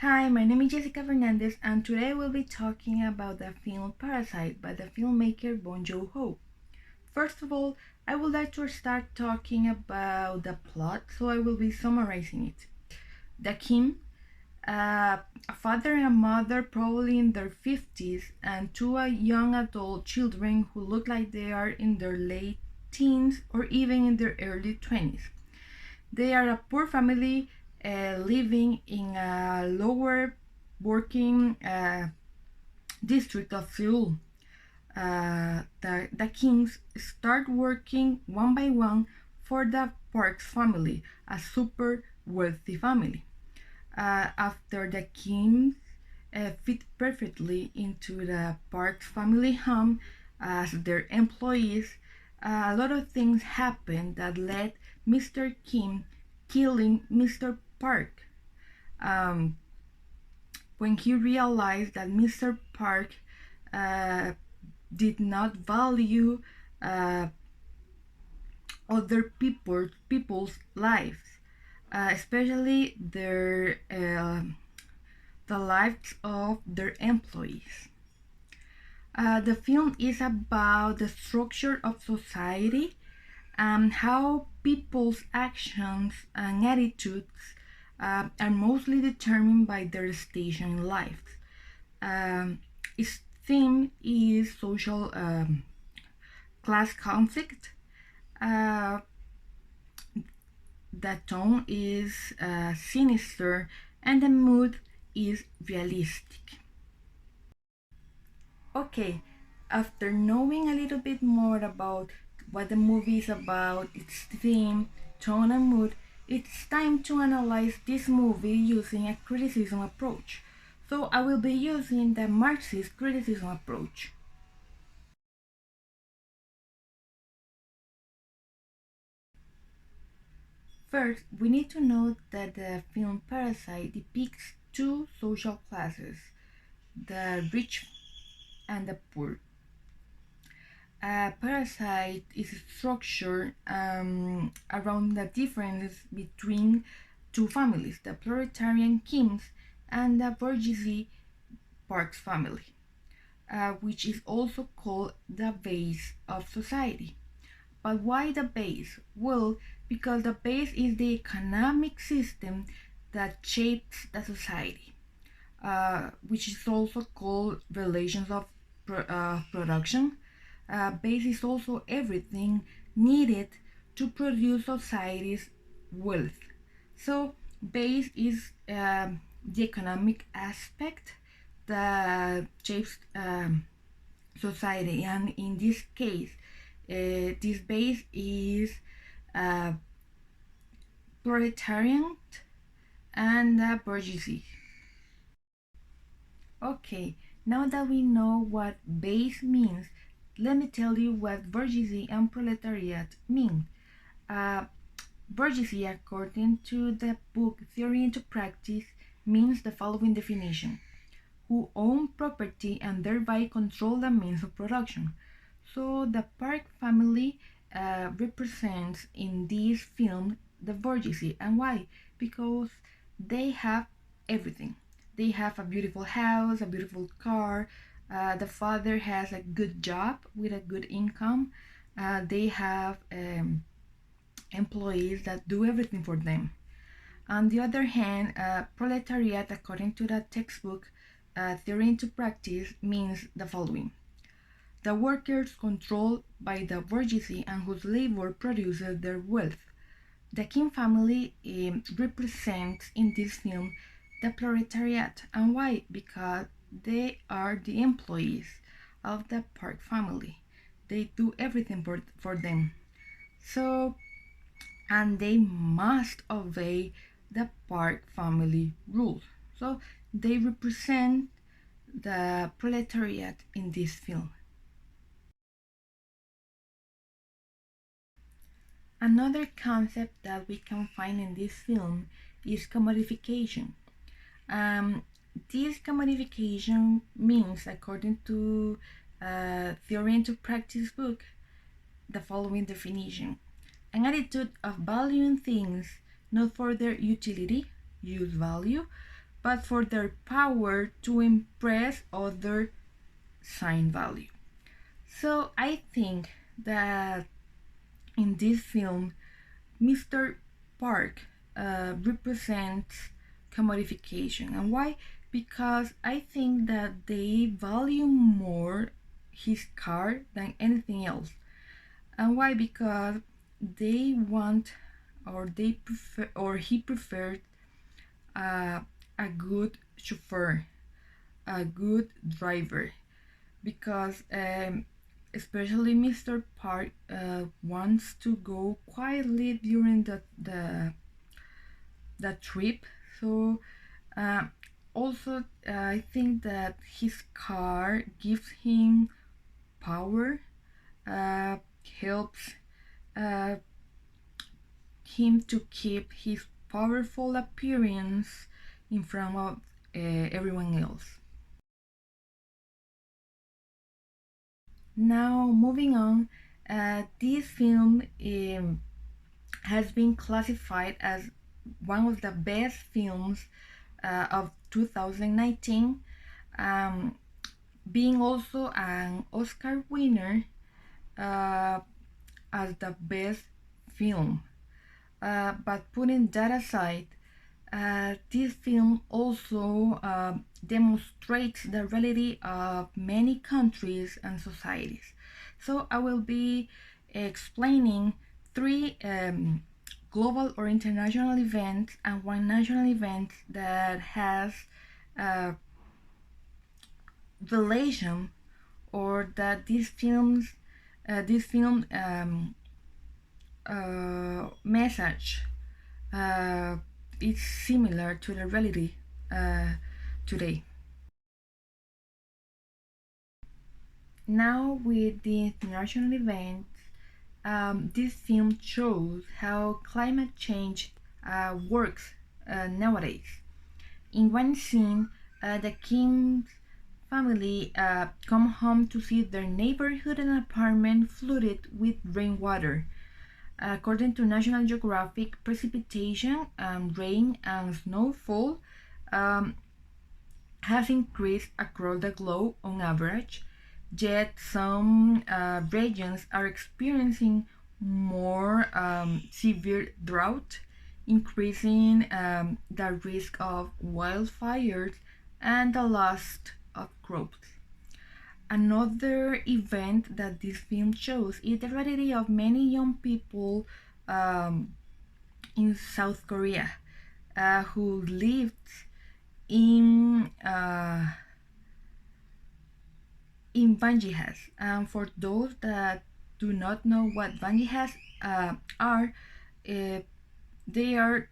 Hi, my name is Jessica Fernández, and today we'll be talking about the film Parasite by the filmmaker Bong Joon-ho. First of all, I would like to start talking about the plot, so I will be summarizing it. The Kim, a father and a mother probably in their 50s, and two young adult children who look like they are in their late teens or even in their early 20s. They are a poor family living in a lower working district of Seoul. The Kims start working one by one for the Parks family, a super wealthy family. After the Kims fit perfectly into the Parks family home as their employees, a lot of things happened that led Mr. Kim killing Mr. Park. Um, when he realized that Mr. Park did not value uh, other people's lives, especially the lives of their employees. The film is about the structure of society and how people's actions and attitudes are mostly determined by their station in life. Its theme is social class conflict. Uh, the tone is sinister and the mood is realistic. Okay, after knowing a little bit more about what the movie is about, its theme, tone, and mood, it's time to analyze this movie using a criticism approach. So I will be using the Marxist criticism approach. First, we need to note that the film Parasite depicts two social classes, the rich and the poor. Parasite is structured around the difference between two families, the proletarian Kims and the bourgeoisie Parks family, which is also called the base of society. But why the base? Well, because the base is the economic system that shapes the society, which is also called relations of production. Base is also everything needed to produce society's wealth. So, base is the economic aspect that shapes society, and in this case, this base is uh, proletariat and bourgeoisie. Okay, now that we know what base means, let me tell you what bourgeoisie and proletariat mean. Uh, Bourgeoisie, according to the book Theory into Practice, means the following definition: who own property and thereby control the means of production. So the Park family represents in this film the bourgeoisie. And why? Because they have everything. They have a beautiful house, a beautiful car. The father has a good job with a good income. They have employees that do everything for them. On the other hand, proletariat, according to the textbook Theory into Practice, means the following: the workers controlled by the bourgeoisie and whose labor produces their wealth. The Kim family represents in this film the proletariat. And why? Because they are the employees of the Park family. They do everything for them. So, and they must obey the Park family rules. So, they represent the proletariat in this film. Another concept that we can find in this film is commodification. Um, this commodification means, according to Theory into Practice book, the following definition: an attitude of valuing things not for their utility, use value, but for their power to impress other sign value. So I think that in this film, Mr. Park represents commodification. And why? Because I think that they value more his car than anything else. And why? Because they want, or they prefer, or he preferred a good chauffeur, a good driver, because especially Mr. Park wants to go quietly during the trip. So also I think that his car gives him power, helps uh, him to keep his powerful appearance in front of everyone else. Now, moving on, this film has been classified as one of the best films of 2019, um, being also an Oscar winner uh, as the best film. But putting that aside, this film also demonstrates the reality of many countries and societies. So I will be explaining three global or international events and one national event that has relation, or that this film message is similar to the reality today. Now, with the international event, this film shows how climate change works nowadays. In one scene, the King's family come home to see their neighborhood and apartment flooded with rainwater. According to National Geographic, precipitation, rain, and snowfall um, has increased across the globe on average, yet some regions are experiencing more severe drought, increasing the risk of wildfires and the loss of crops. Another event that this film shows is the reality of many young people in South Korea who lived in banjihas. And for those that do not know what banjihas are, they are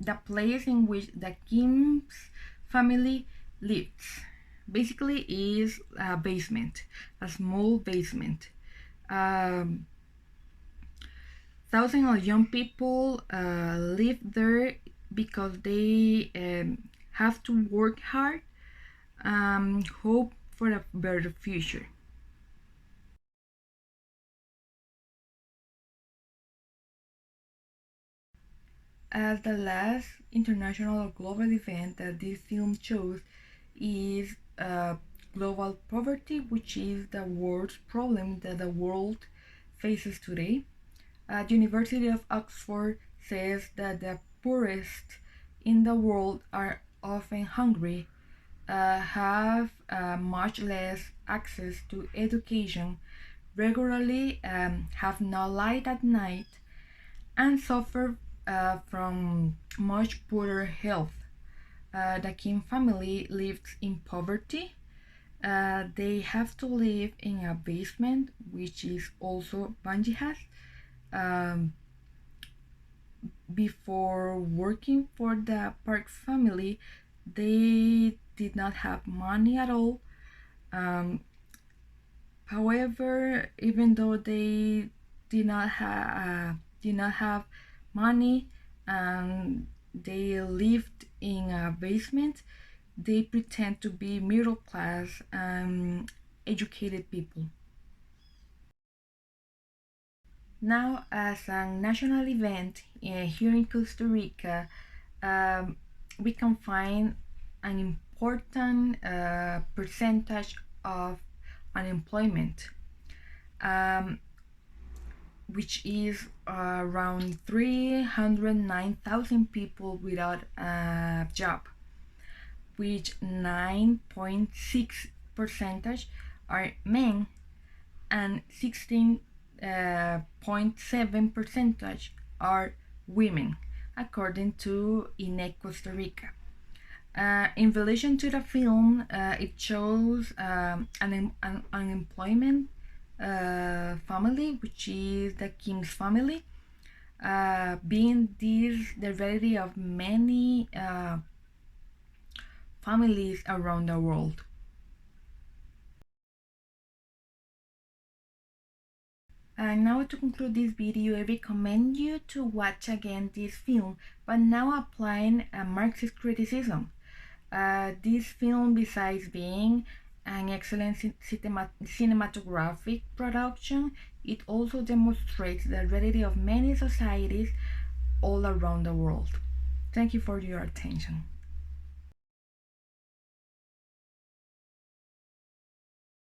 the place in which the Kim's family lives. Basically, is a basement, a small basement. Thousands of young people live there because they have to work hard, hope for a better future. As the last international or global event that this film shows is global poverty, which is the worst problem that the world faces today. The University of Oxford says that the poorest in the world are often hungry, have much less access to education, regularly have no light at night, and suffer from much poorer health. The Kim family lives in poverty. They have to live in a basement, which is also banjihas. Um, Before working for the Park family, they did not have money at all. Um, However, even though they did not have money and they lived in a basement, they pretend to be middle class and educated people. Now, as a national event here in Costa Rica, we can find an important percentage of unemployment, which is around 309,000 people without a job, which 9.6 percentage are men and 16.7 percentage are women, according to INE Costa Rica. In relation to the film, it shows an unemployment family, which is the Kim's family, being this the reality of many families around the world. Now to conclude this video, I recommend you to watch again this film, but now applying a Marxist criticism. This film, besides being an excellent cinematographic production, it also demonstrates the reality of many societies all around the world. Thank you for your attention.